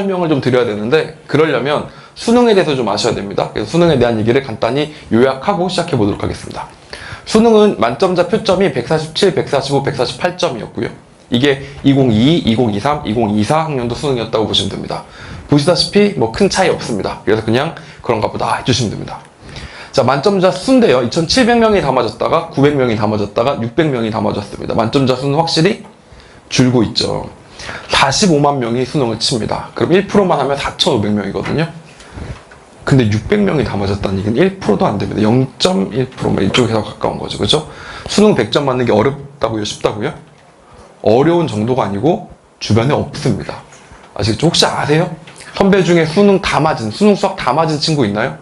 설명을 좀 드려야 되는데 그러려면 수능에 대해서 좀 아셔야 됩니다. 그래서 수능에 대한 얘기를 간단히 요약하고 시작해 보도록 하겠습니다. 수능은 만점자 표점이 147, 145, 148점이었고요. 이게 2022, 2023, 2024 학년도 수능이었다고 보시면 됩니다. 보시다시피 뭐 큰 차이 없습니다. 그래서 그냥 그런가 보다 해주시면 됩니다. 자, 만점자 수인데요. 2,700명이 다 맞았다가 900명이 다 맞았다가 600명이 다 맞았습니다. 만점자 수는 확실히 줄고 있죠. 45만 명이 수능을 칩니다. 그럼 1%만 하면 4,500명이거든요. 근데 600명이 다 맞았다는 얘기는 1%도 안 됩니다. 0.1%만 이쪽에 더 가까운 거죠. 그죠? 수능 100점 맞는 게 어렵다고요? 쉽다고요? 어려운 정도가 아니고 주변에 없습니다. 아시겠죠? 혹시 아세요? 선배 중에 수능 수학 다 맞은 친구 있나요?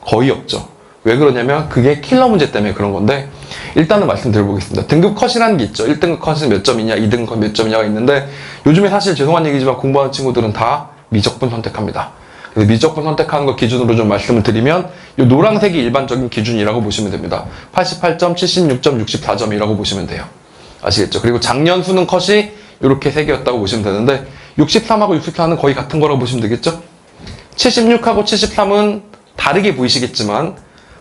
거의 없죠. 왜 그러냐면 그게 킬러 문제 때문에 그런 건데 일단은 말씀드려보겠습니다. 등급 컷이라는 게 있죠. 1등급 컷은 몇 점이냐, 2등급 컷 몇 점이냐가 있는데 요즘에 사실 죄송한 얘기지만 공부하는 친구들은 다 미적분 선택합니다. 그래서 미적분 선택하는 거 기준으로 좀 말씀을 드리면 이 노란색이 일반적인 기준이라고 보시면 됩니다. 88점, 76점, 64점이라고 보시면 돼요. 아시겠죠? 그리고 작년 수능 컷이 이렇게 3개였다고 보시면 되는데 63하고 64는 거의 같은 거라고 보시면 되겠죠? 76하고 73은 다르게 보이시겠지만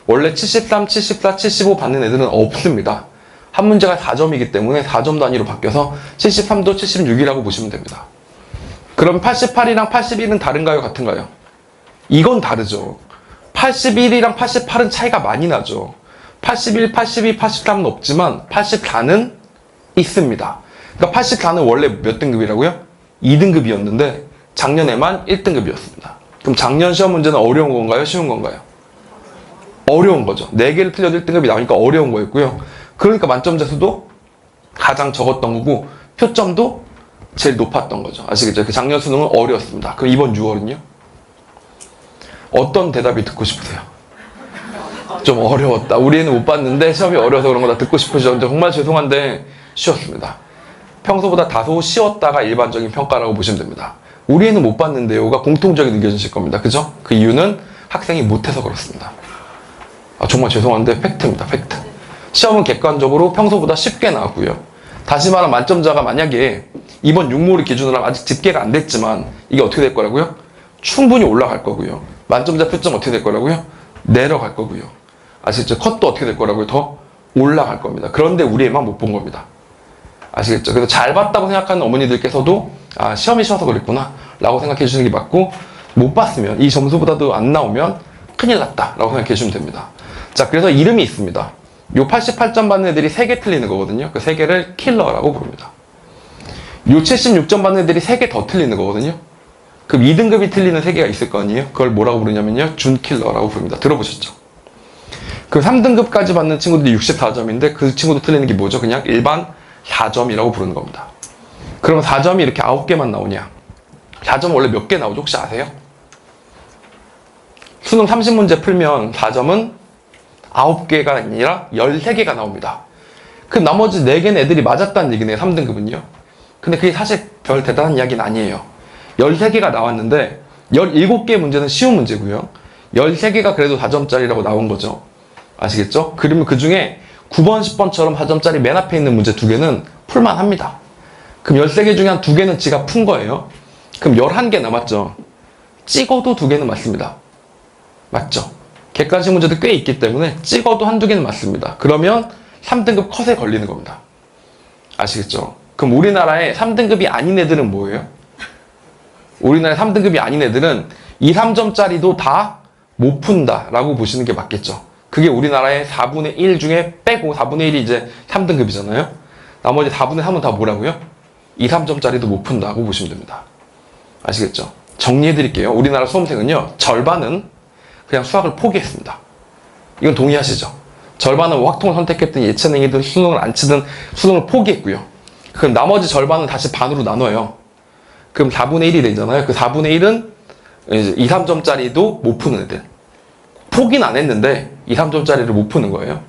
원래 73, 74, 75 받는 애들은 없습니다. 한 문제가 4점이기 때문에 4점 단위로 바뀌어서 73도 76이라고 보시면 됩니다. 그럼 88이랑 81은 다른가요? 같은가요? 이건 다르죠. 81이랑 88은 차이가 많이 나죠. 81, 82, 83은 없지만 84는 있습니다. 그러니까 84는 원래 몇 등급이라고요? 2등급이었는데 작년에만 1등급이었습니다. 그럼 작년 시험 문제는 어려운 건가요? 쉬운 건가요? 어려운 거죠. 4개를 틀려도 1등급이 나오니까 어려운 거였고요. 그러니까 만점자 수도 가장 적었던 거고 표점도 제일 높았던 거죠. 아시겠죠? 그 작년 수능은 어려웠습니다. 그럼 이번 6월은요? 어떤 대답이 듣고 싶으세요? 좀 어려웠다. 우리 애는 못 봤는데 시험이 어려워서 그런 거다 듣고 싶으셨는데 정말 죄송한데 쉬웠습니다. 평소보다 다소 쉬웠다가 일반적인 평가라고 보시면 됩니다. 우리 애는 못 봤는데요가 공통적인 의견이실 겁니다. 그죠? 그 이유는 학생이 못해서 그렇습니다. 정말 죄송한데 팩트입니다. 팩트. 시험은 객관적으로 평소보다 쉽게 나왔고요. 다시 말하면 만점자가 만약에 이번 6모를 기준으로 하면 아직 집계가 안 됐지만 이게 어떻게 될 거라고요? 충분히 올라갈 거고요. 만점자 표점 어떻게 될 거라고요? 내려갈 거고요. 아시겠죠? 컷도 어떻게 될 거라고요? 더 올라갈 겁니다. 그런데 우리 애만 못 본 겁니다. 아시겠죠? 그래서 잘 봤다고 생각하는 어머니들께서도 시험이 쉬워서 그랬구나 라고 생각해 주시는 게 맞고 못 봤으면 이 점수보다도 안 나오면 큰일 났다 라고 생각해 주시면 됩니다. 자, 그래서 이름이 있습니다. 요 88점 받는 애들이 3개 틀리는 거거든요. 그 3개를 킬러라고 부릅니다. 요 76점 받는 애들이 3개 더 틀리는 거거든요. 그럼 2등급이 틀리는 3개가 있을 거 아니에요? 그걸 뭐라고 부르냐면요. 준킬러라고 부릅니다. 들어보셨죠? 그 3등급까지 받는 친구들이 64점인데 그 친구도 틀리는 게 뭐죠? 그냥 일반 4점이라고 부르는 겁니다. 그럼 4점이 이렇게 9개만 나오냐? 4점 원래 몇 개 나오죠? 혹시 아세요? 수능 30문제 풀면 4점은 9개가 아니라 13개가 나옵니다. 그 나머지 4개는 애들이 맞았다는 얘기네요. 3등급은요. 근데 그게 사실 별 대단한 이야기는 아니에요. 13개가 나왔는데 17개 문제는 쉬운 문제고요. 13개가 그래도 4점짜리라고 나온 거죠. 아시겠죠? 그러면 그 중에 9번, 10번처럼 4점짜리 맨 앞에 있는 문제 2개는 풀만 합니다. 그럼 13개 중에 한 2개는 지가 푼 거예요. 그럼 11개 남았죠. 찍어도 2개는 맞습니다. 맞죠? 객관식 문제도 꽤 있기 때문에 찍어도 한두 개는 맞습니다. 그러면 3등급 컷에 걸리는 겁니다. 아시겠죠? 그럼 우리나라에 3등급이 아닌 애들은 뭐예요? 우리나라에 3등급이 아닌 애들은 2, 3점짜리도 다 못 푼다 라고 보시는 게 맞겠죠. 그게 우리나라의 4분의 1 중에 빼고 4분의 1이 이제 3등급이잖아요. 나머지 4분의 3은 다 뭐라고요? 2, 3점짜리도 못 푼다고 보시면 됩니다. 아시겠죠? 정리해 드릴게요. 우리나라 수험생은요. 절반은 그냥 수학을 포기했습니다. 이건 동의하시죠? 절반은 확통을 선택했든 예체능이든 수능을 안 치든 수능을 포기했고요. 그럼 나머지 절반은 다시 반으로 나눠요. 그럼 4분의 1이 되잖아요. 그 4분의 1은 이제 2, 3점짜리도 못 푸는 애들. 포기는 안 했는데 2, 3점짜리를 못 푸는 거예요.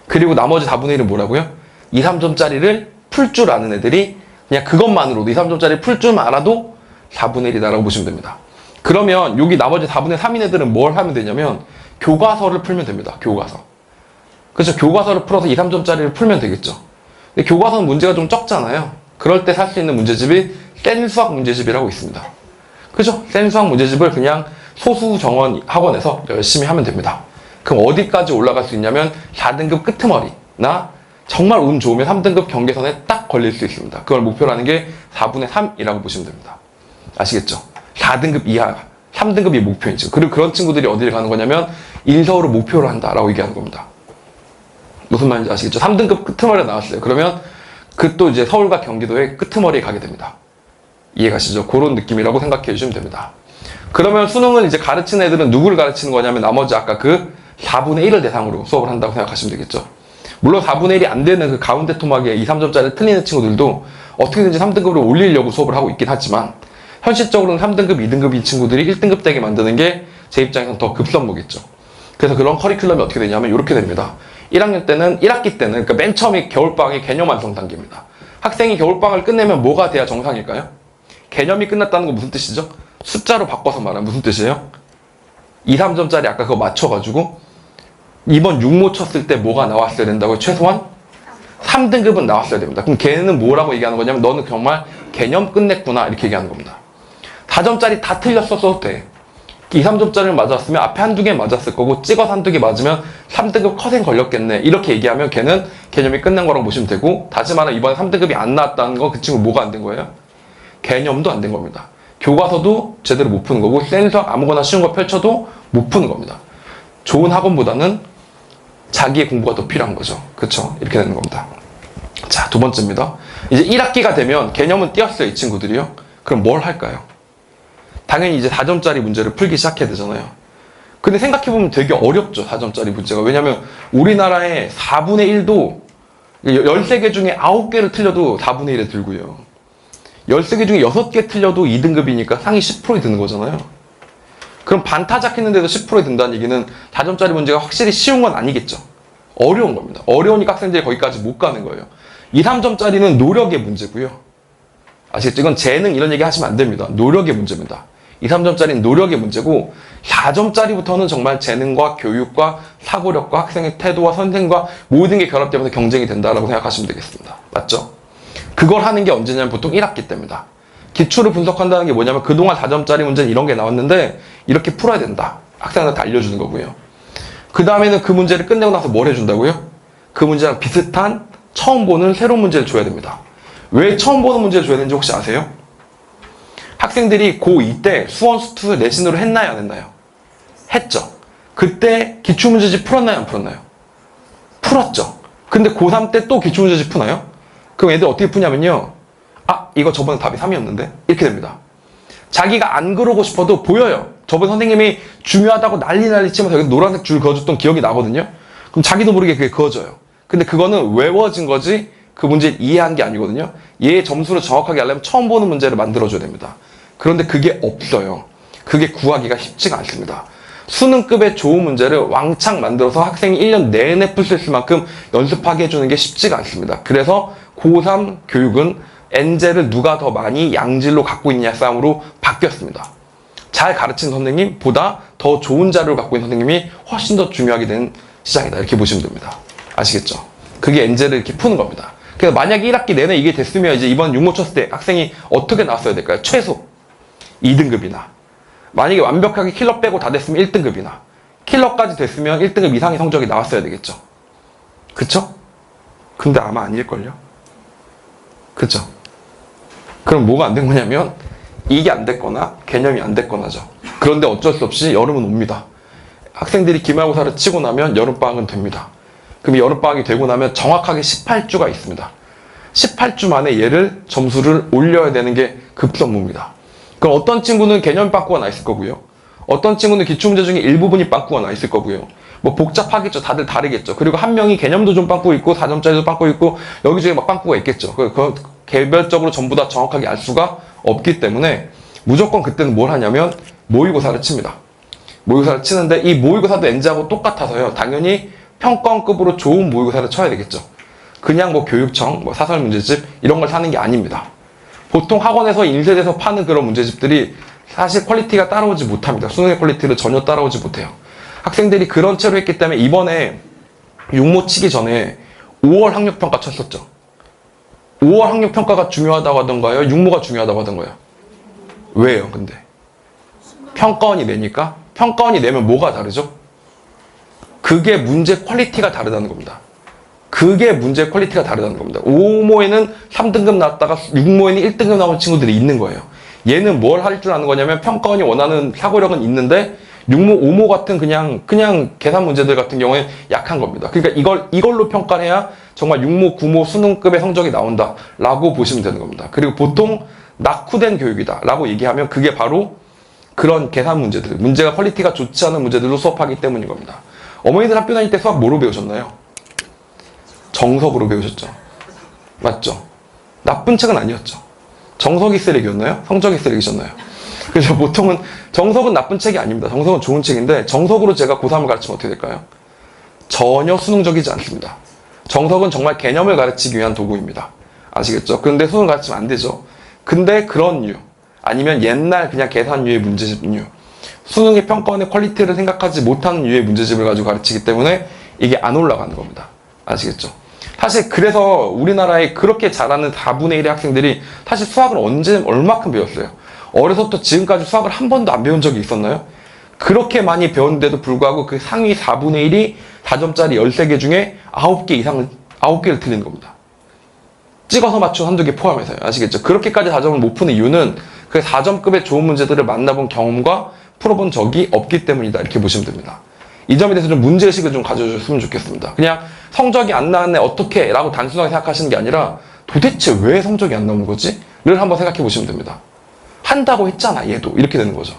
그리고 나머지 4분의 1은 뭐라고요? 2, 3점짜리를 풀 줄 아는 애들이 그냥 그것만으로도 2, 3점짜리 풀 줄만 알아도 4분의 1이다라고 보시면 됩니다. 그러면 여기 나머지 4분의 3인 애들은 뭘 하면 되냐면 교과서를 풀면 됩니다. 교과서. 그렇죠? 교과서를 풀어서 2, 3점짜리를 풀면 되겠죠. 근데 교과서는 문제가 좀 적잖아요. 그럴 때 살 수 있는 문제집이 센 수학 문제집이라고 있습니다. 그죠? 센 수학 문제집을 그냥 소수 정원 학원에서 열심히 하면 됩니다. 그럼 어디까지 올라갈 수 있냐면 4등급 끄트머리나 정말 운 좋으면 3등급 경계선에 딱 걸릴 수 있습니다. 그걸 목표로 하는 게 4분의 3이라고 보시면 됩니다. 아시겠죠? 4등급 이하, 3등급이 목표인 친구. 그리고 그런 친구들이 어디를 가는 거냐면 인서울을 목표로 한다라고 얘기하는 겁니다. 무슨 말인지 아시겠죠? 3등급 끄트머리가 나왔어요. 그러면 그 또 이제 서울과 경기도의 끄트머리에 가게 됩니다. 이해가시죠? 그런 느낌이라고 생각해 주시면 됩니다. 그러면 수능을 이제 가르치는 애들은 누구를 가르치는 거냐면 나머지 아까 그 4분의 1을 대상으로 수업을 한다고 생각하시면 되겠죠. 물론 4분의 1이 안 되는 그 가운데 토막에 2, 3점짜리 틀리는 친구들도 어떻게든지 3등급으로 올리려고 수업을 하고 있긴 하지만 현실적으로는 3등급, 2등급인 친구들이 1등급 되게 만드는 게 제 입장에서는 더 급선무겠죠. 그래서 그런 커리큘럼이 어떻게 되냐면 이렇게 됩니다. 1학년 때는 1학기 때는 그러니까 맨 처음에 겨울방학이 개념 완성 단계입니다. 학생이 겨울방학을 끝내면 뭐가 돼야 정상일까요? 개념이 끝났다는 건 무슨 뜻이죠? 숫자로 바꿔서 말하면 무슨 뜻이에요? 2, 3점짜리 아까 그거 맞춰가지고 이번 6모 쳤을 때 뭐가 나왔어야 된다고요? 최소한 3등급은 나왔어야 됩니다. 그럼 걔는 뭐라고 얘기하는 거냐면 너는 정말 개념 끝냈구나 이렇게 얘기하는 겁니다. 4점짜리 다 틀렸어도 돼. 2, 3점짜리를 맞았으면 앞에 한두 개 맞았을 거고 찍어서 한두 개 맞으면 3등급 커생 걸렸겠네 이렇게 얘기하면 걔는 개념이 끝난 거라고 보시면 되고 다시 말하면 이번에 3등급이 안 나왔다는 건 그 친구 뭐가 안 된 거예요? 개념도 안 된 겁니다. 교과서도 제대로 못 푸는 거고 센 수학 아무거나 쉬운 거 펼쳐도 못 푸는 겁니다. 좋은 학원보다는 자기의 공부가 더 필요한 거죠. 그렇죠? 이렇게 되는 겁니다. 자, 두 번째입니다. 이제 1학기가 되면 개념은 띄었어요, 이 친구들이요. 그럼 뭘 할까요? 당연히 이제 4점짜리 문제를 풀기 시작해야 되잖아요. 근데 생각해보면 되게 어렵죠, 4점짜리 문제가. 왜냐면 우리나라의 4분의 1도 13개 중에 9개를 틀려도 4분의 1에 들고요. 13개 중에 6개 틀려도 2등급이니까 상위 10%에 드는 거잖아요. 그럼 반타작 했는데도 10%에 든다는 얘기는 4점짜리 문제가 확실히 쉬운 건 아니겠죠. 어려운 겁니다. 어려우니까 학생들이 거기까지 못 가는 거예요. 2, 3점짜리는 노력의 문제고요. 아시겠죠? 이건 재능 이런 얘기 하시면 안 됩니다. 노력의 문제입니다. 2, 3점짜리는 노력의 문제고 4점짜리부터는 정말 재능과 교육과 사고력과 학생의 태도와 선생과 모든 게 결합되면서 경쟁이 된다라고 생각하시면 되겠습니다. 맞죠? 그걸 하는 게 언제냐면 보통 1학기 때입니다. 기초를 분석한다는 게 뭐냐면 그동안 4점짜리 문제는 이런 게 나왔는데 이렇게 풀어야 된다. 학생한테 알려주는 거고요. 그 다음에는 그 문제를 끝내고 나서 뭘 해준다고요? 그 문제랑 비슷한 처음 보는 새로운 문제를 줘야 됩니다. 왜 처음 보는 문제를 줘야 되는지 혹시 아세요? 학생들이 고2 때 수원 수투 내신으로 했나요? 안 했나요? 했죠. 그때 기출문제집 풀었나요? 안 풀었나요? 풀었죠. 근데 고3 때 또 기출문제집 푸나요? 그럼 애들 어떻게 푸냐면요. 아, 이거 저번에 답이 3이었는데? 이렇게 됩니다. 자기가 안 그러고 싶어도 보여요. 저번 선생님이 중요하다고 난리 치면서 여기 노란색 줄 그어줬던 기억이 나거든요. 그럼 자기도 모르게 그게 그어져요. 근데 그거는 외워진 거지 그 문제를 이해한 게 아니거든요. 얘의 점수를 정확하게 알려면 처음 보는 문제를 만들어줘야 됩니다. 그런데 그게 없어요. 그게 구하기가 쉽지가 않습니다. 수능급의 좋은 문제를 왕창 만들어서 학생이 1년 내내 풀 수 있을 만큼 연습하게 해주는 게 쉽지가 않습니다. 그래서 고3 교육은 엔젤을 누가 더 많이 양질로 갖고 있냐 싸움으로 바뀌었습니다. 잘 가르친 선생님보다 더 좋은 자료를 갖고 있는 선생님이 훨씬 더 중요하게 된 시장이다. 이렇게 보시면 됩니다. 아시겠죠? 그게 엔젤을 이렇게 푸는 겁니다. 그래서 만약에 1학기 내내 이게 됐으면 이제 이번 6모 쳤을 때 학생이 어떻게 나왔어야 될까요? 최소 2등급이나 만약에 완벽하게 킬러 빼고 다 됐으면 1등급이나 킬러까지 됐으면 1등급 이상의 성적이 나왔어야 되겠죠. 그쵸? 근데 아마 아닐걸요? 그쵸? 그럼 뭐가 안 된 거냐면 이게 안 됐거나 개념이 안 됐거나죠. 그런데 어쩔 수 없이 여름은 옵니다. 학생들이 기말고사를 치고 나면 여름방학은 됩니다. 그럼 여름방학이 되고 나면 정확하게 18주가 있습니다. 18주 만에 얘를 점수를 올려야 되는 게 급선무입니다. 그럼 어떤 친구는 개념 빵꾸가 나 있을 거고요. 어떤 친구는 기출문제 중에 일부분이 빵꾸가 나 있을 거고요. 뭐 복잡하겠죠. 다들 다르겠죠. 그리고 한 명이 개념도 좀 빵꾸 있고 4점짜리도 빵꾸 있고 여기저기 막 빵꾸가 있겠죠. 그 개별적으로 전부 다 정확하게 알 수가 없기 때문에 무조건 그때는 뭘 하냐면 모의고사를 칩니다. 모의고사를 치는데 이 모의고사도 엔지하고 똑같아서요. 당연히 평가원급으로 좋은 모의고사를 쳐야 되겠죠. 그냥 뭐 교육청, 뭐 사설 문제집 이런 걸 사는 게 아닙니다. 보통 학원에서 인쇄돼서 파는 그런 문제집들이 사실 퀄리티가 따라오지 못합니다. 수능의 퀄리티를 전혀 따라오지 못해요. 학생들이 그런 채로 했기 때문에 이번에 6모 치기 전에 5월 학력평가 쳤었죠. 5월 학력평가가 중요하다고 하던가요? 6모가 중요하다고 하던가요? 왜요, 근데? 평가원이 내니까 평가원이 내면 뭐가 다르죠? 그게 문제 퀄리티가 다르다는 겁니다. 그게 문제 퀄리티가 다르다는 겁니다. 5모에는 3등급 나왔다가 6모에는 1등급 나온 친구들이 있는 거예요. 얘는 뭘 할 줄 아는 거냐면 평가원이 원하는 사고력은 있는데 6모, 5모 같은 그냥 계산 문제들 같은 경우에 약한 겁니다. 그러니까 이걸로 평가를 해야 정말 6모, 9모 수능급의 성적이 나온다라고 보시면 되는 겁니다. 그리고 보통 낙후된 교육이다라고 얘기하면 그게 바로 그런 계산 문제들, 문제가 퀄리티가 좋지 않은 문제들로 수업하기 때문인 겁니다. 어머니들 학교 다닐 때 수학 뭐로 배우셨나요? 정석으로 배우셨죠? 맞죠? 나쁜 책은 아니었죠. 정석이 쓰레기였나요? 성적이 쓰레기셨나요? 그래서 보통은 정석은 나쁜 책이 아닙니다. 정석은 좋은 책인데 정석으로 제가 고3을 가르치면 어떻게 될까요? 전혀 수능적이지 않습니다. 정석은 정말 개념을 가르치기 위한 도구입니다. 아시겠죠? 그런데 수능 가르치면 안 되죠. 근데 그런 류 아니면 옛날 그냥 계산류의 문제집류 수능의 평가원의 퀄리티를 생각하지 못하는 류의 문제집을 가지고 가르치기 때문에 이게 안 올라가는 겁니다. 아시겠죠? 사실 그래서 우리나라에 그렇게 잘하는 4분의 1의 학생들이 사실 수학을 얼마큼 배웠어요? 어려서부터 지금까지 수학을 한 번도 안 배운 적이 있었나요? 그렇게 많이 배웠는데도 불구하고 그 상위 4분의 1이 4점짜리 13개 중에 9개를 틀리는 겁니다. 찍어서 맞춘 한두 개 포함해서요. 아시겠죠? 그렇게까지 4점을 못 푸는 이유는 그 4점급의 좋은 문제들을 만나본 경험과 풀어본 적이 없기 때문이다. 이렇게 보시면 됩니다. 이 점에 대해서 좀 문제의식을 좀 가져주셨으면 좋겠습니다. 그냥 성적이 안 나왔네, 어떻게? 라고 단순하게 생각하시는 게 아니라 도대체 왜 성적이 안 나오는 거지? 를 한번 생각해 보시면 됩니다. 한다고 했잖아, 얘도. 이렇게 되는 거죠.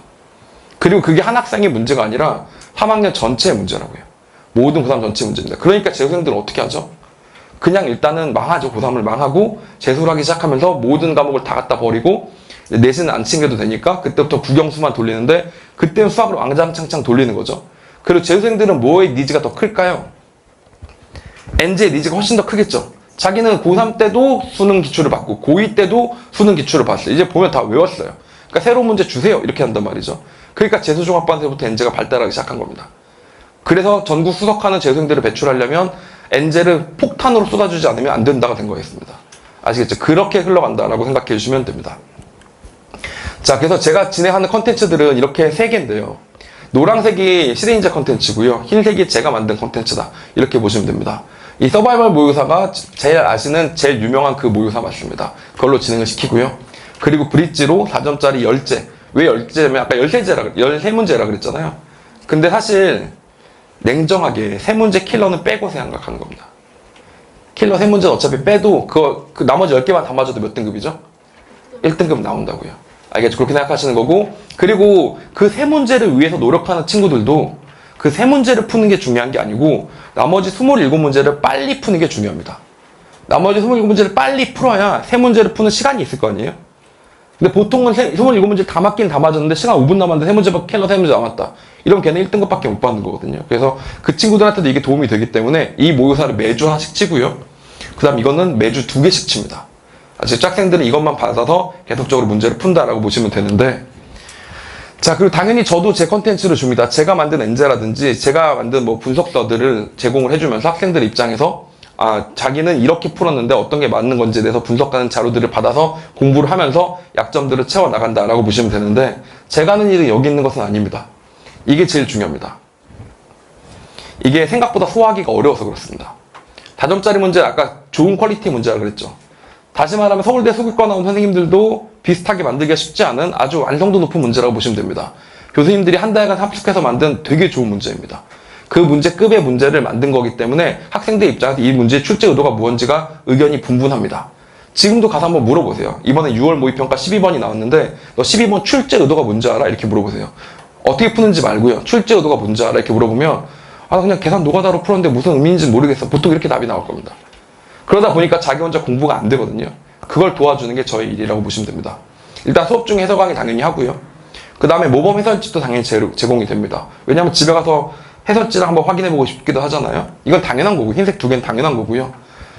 그리고 그게 한 학생의 문제가 아니라 3학년 전체의 문제라고요. 모든 고3 전체 문제입니다. 그러니까 재수생들은 어떻게 하죠? 그냥 일단은 망하죠. 고3을 망하고 재수를 하기 시작하면서 모든 과목을 다 갖다 버리고 내신은 안 챙겨도 되니까 그때부터 국영수만 돌리는데 그때는 수학을 왕장창창 돌리는 거죠. 그리고 재수생들은 뭐의 니즈가 더 클까요? NJ의 니즈가 훨씬 더 크겠죠. 자기는 고3 때도 수능 기출을 받고 고2 때도 수능 기출을 봤어요. 이제 보면 다 외웠어요. 그러니까 새로운 문제 주세요. 이렇게 한단 말이죠. 그러니까 재수종합반 때부터 NJ가 발달하기 시작한 겁니다. 그래서 전국 수석하는 재수생들을 배출하려면 NJ를 폭탄으로 쏟아주지 않으면 안 된다가 된 거였습니다. 아시겠죠? 그렇게 흘러간다라고 생각해 주시면 됩니다. 자, 그래서 제가 진행하는 컨텐츠들은 이렇게 3개인데요. 노란색이 시대인재 컨텐츠고요. 흰색이 제가 만든 컨텐츠다. 이렇게 보시면 됩니다. 이 서바이벌 모의고사가 제일 아시는 제일 유명한 그 모의고사 맞습니다. 그걸로 진행을 시키고요. 그리고 브릿지로 4점짜리 10제. 왜 10제냐면 아까 13문제라 그랬잖아요. 근데 사실 냉정하게 3문제 킬러는 빼고 생각하는 겁니다. 킬러 3문제는 어차피 빼도 그 나머지 10개만 다 맞아도 몇 등급이죠? 1등급 나온다고요. 알겠죠? 그렇게 생각하시는 거고, 그리고 그 3문제를 위해서 노력하는 친구들도 그 3문제를 푸는 게 중요한 게 아니고 나머지 27문제를 빨리 푸는 게 중요합니다. 나머지 27문제를 빨리 풀어야 3문제를 푸는 시간이 있을 거 아니에요? 근데 보통은 27문제 다 맞긴 다 맞았는데 시간 5분 남았는데 3문제밖에 킬러 3문제 남았다. 이러면 걔는 1등급밖에 못 받는 거거든요. 그래서 그 친구들한테도 이게 도움이 되기 때문에 이 모의고사를 매주 하나씩 치고요. 그 다음 이거는 매주 2개씩 칩니다. 아직 학생들은 이것만 받아서 계속적으로 문제를 푼다라고 보시면 되는데, 자, 그리고 당연히 저도 제 컨텐츠를 줍니다. 제가 만든 엔제라든지 제가 만든 뭐 분석서들을 제공을 해주면서 학생들 입장에서 자기는 이렇게 풀었는데 어떤 게 맞는 건지에 대해서 분석하는 자료들을 받아서 공부를 하면서 약점들을 채워나간다라고 보시면 되는데, 제가 하는 일이 여기 있는 것은 아닙니다. 이게 제일 중요합니다. 이게 생각보다 소화하기가 어려워서 그렇습니다. 4점짜리 문제 아까 좋은 퀄리티 문제라 그랬죠. 다시 말하면 서울대 수기과 나온 선생님들도 비슷하게 만들기가 쉽지 않은 아주 완성도 높은 문제라고 보시면 됩니다. 교수님들이 한 달간 합숙해서 만든 되게 좋은 문제입니다. 그 문제급의 문제를 만든 거기 때문에 학생들 입장에서 이 문제의 출제 의도가 무언지가 의견이 분분합니다. 지금도 가서 한번 물어보세요. 이번에 6월 모의평가 12번이 나왔는데 너 12번 출제 의도가 뭔지 알아? 이렇게 물어보세요. 어떻게 푸는지 말고요. 출제 의도가 뭔지 알아? 이렇게 물어보면 그냥 계산 노가다로 풀었는데 무슨 의미인지 모르겠어. 보통 이렇게 답이 나올 겁니다. 그러다 보니까 자기 혼자 공부가 안 되거든요. 그걸 도와주는 게 저의 일이라고 보시면 됩니다. 일단 수업 중에 해설 강의 당연히 하고요. 그 다음에 모범 해설집도 당연히 제공이 됩니다. 왜냐하면 집에 가서 해설지를 한번 확인해보고 싶기도 하잖아요. 이건 당연한 거고, 흰색 2개는 당연한 거고요.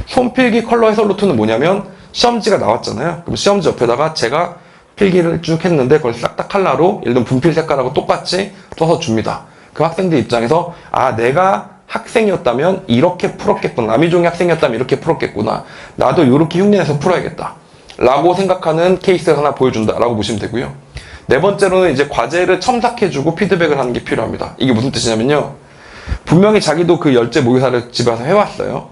손필기 컬러 해설 노트는 뭐냐면 시험지가 나왔잖아요. 그럼 시험지 옆에다가 제가 필기를 쭉 했는데 그걸 싹 다 컬러로 예를 들면 분필 색깔하고 똑같이 써서 줍니다. 그 학생들 입장에서 내가 학생이었다면 이렇게 풀었겠구나. 남이종의 학생이었다면 이렇게 풀었겠구나. 나도 이렇게 흉내내서 풀어야겠다. 라고 생각하는 케이스를 하나 보여준다. 라고 보시면 되고요. 네 번째로는 이제 과제를 첨삭해주고 피드백을 하는 게 필요합니다. 이게 무슨 뜻이냐면요. 분명히 자기도 그 열제 모의사를 집에 와서 해왔어요.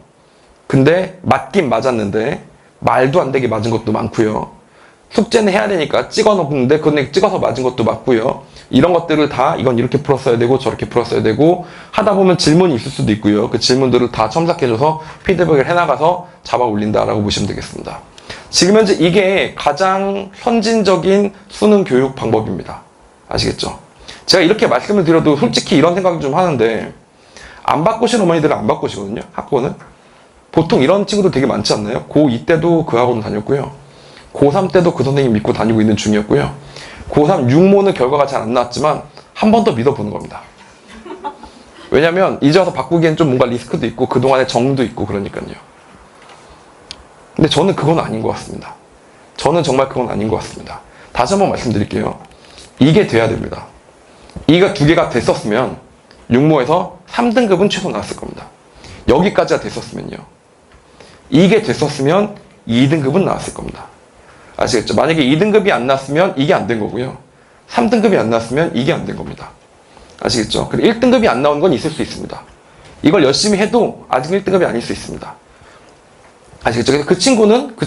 근데 맞긴 맞았는데 말도 안 되게 맞은 것도 많고요. 숙제는 해야 되니까 찍어 놓는데 그건 찍어서 맞은 것도 맞고요. 이런 것들을 다 이건 이렇게 풀었어야 되고 저렇게 풀었어야 되고 하다 보면 질문이 있을 수도 있고요. 그 질문들을 다 첨삭해줘서 피드백을 해나가서 잡아 올린다라고 보시면 되겠습니다. 지금 현재 이게 가장 선진적인 수능 교육 방법입니다. 아시겠죠? 제가 이렇게 말씀을 드려도 솔직히 이런 생각을 좀 하는데 안 바꾸신 어머니들은 안 바꾸시거든요. 학원을. 보통 이런 친구들 되게 많지 않나요? 고2 때도 그 학원 다녔고요. 고3 때도 그 선생님 믿고 다니고 있는 중이었고요. 고3 육모는 결과가 잘 안 나왔지만 한 번 더 믿어보는 겁니다. 왜냐면 이제 와서 바꾸기엔 좀 뭔가 리스크도 있고 그동안의 정도 있고 그러니까요. 근데 저는 그건 아닌 것 같습니다. 저는 정말 그건 아닌 것 같습니다. 다시 한번 말씀드릴게요. 이게 돼야 됩니다. 이가 두 개가 됐었으면 육모에서 3등급은 최소 나왔을 겁니다. 여기까지가 됐었으면요. 이게 됐었으면 2등급은 나왔을 겁니다. 아시겠죠? 만약에 2등급이 안 나왔으면 이게 안 된 거고요. 3등급이 안 나왔으면 이게 안 된 겁니다. 아시겠죠? 그리고 1등급이 안 나온 건 있을 수 있습니다. 이걸 열심히 해도 아직 1등급이 아닐 수 있습니다. 아시겠죠? 그래서 그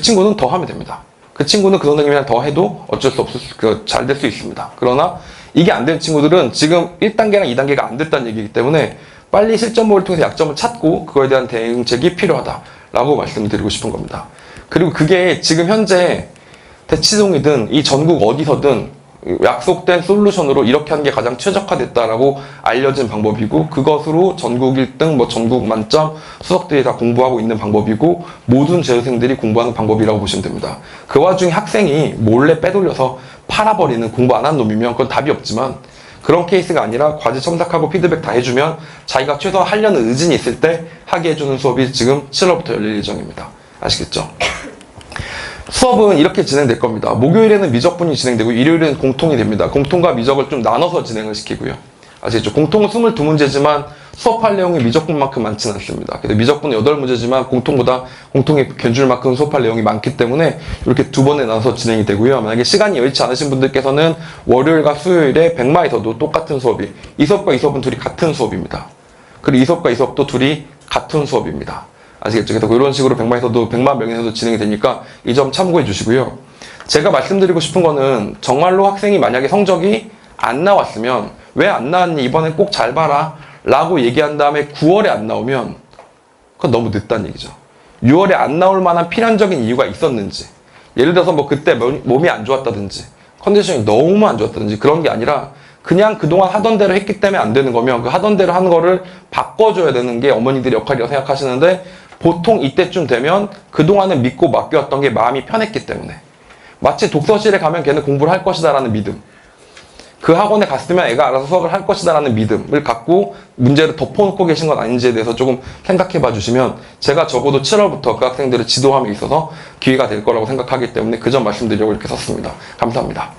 친구는 더 하면 됩니다. 그 친구는 그 선생님이랑 더 해도 어쩔 수 없을 잘 될 수 있습니다. 그러나 이게 안 된 친구들은 지금 1단계랑 2단계가 안 됐다는 얘기이기 때문에 빨리 실전 모의를 통해서 약점을 찾고 그거에 대한 대응책이 필요하다라고 말씀드리고 싶은 겁니다. 그리고 그게 지금 현재 대치동이든 이 전국 어디서든 약속된 솔루션으로 이렇게 하는 게 가장 최적화됐다라고 알려진 방법이고 그것으로 전국 1등, 전국 만점 수석들이 다 공부하고 있는 방법이고 모든 재수생들이 공부하는 방법이라고 보시면 됩니다. 그 와중에 학생이 몰래 빼돌려서 팔아버리는 공부 안 한 놈이면 그건 답이 없지만 그런 케이스가 아니라 과제 첨삭하고 피드백 다 해주면 자기가 최소한 하려는 의진이 있을 때 하게 해주는 수업이 지금 7월부터 열릴 예정입니다. 아시겠죠? 수업은 이렇게 진행될 겁니다. 목요일에는 미적분이 진행되고 일요일에는 공통이 됩니다. 공통과 미적을 좀 나눠서 진행을 시키고요. 아시겠죠? 공통은 22문제지만 수업할 내용이 미적분만큼 많지는 않습니다. 그래서 미적분은 8문제지만 공통이 견줄 만큼 수업할 내용이 많기 때문에 이렇게 두 번에 나눠서 진행이 되고요. 만약에 시간이 여의치 않으신 분들께서는 월요일과 수요일에 백마에서도 똑같은 수업이 이 수업과 이 수업은 둘이 같은 수업입니다. 그리고 이 수업과 이 수업도 둘이 같은 수업입니다. 아시겠죠? 그래서 이런 식으로 백만 명에서도 진행이 되니까 이 점 참고해 주시고요. 제가 말씀드리고 싶은 거는 정말로 학생이 만약에 성적이 안 나왔으면 왜 안 나왔니? 이번엔 꼭 잘 봐라 라고 얘기한 다음에 9월에 안 나오면 그건 너무 늦다는 얘기죠. 6월에 안 나올 만한 필연적인 이유가 있었는지 예를 들어서 그때 몸이 안 좋았다든지 컨디션이 너무 안 좋았다든지 그런 게 아니라 그냥 그동안 하던 대로 했기 때문에 안 되는 거면 그 하던 대로 하는 거를 바꿔줘야 되는 게 어머니들의 역할이라고 생각하시는데 보통 이때쯤 되면 그동안은 믿고 맡겨왔던 게 마음이 편했기 때문에 마치 독서실에 가면 걔는 공부를 할 것이다 라는 믿음 그 학원에 갔으면 애가 알아서 수업을 할 것이다 라는 믿음을 갖고 문제를 덮어놓고 계신 건 아닌지에 대해서 조금 생각해 봐 주시면 제가 적어도 7월부터 그 학생들을 지도함에 있어서 기회가 될 거라고 생각하기 때문에 그 점 말씀드리려고 이렇게 썼습니다. 감사합니다.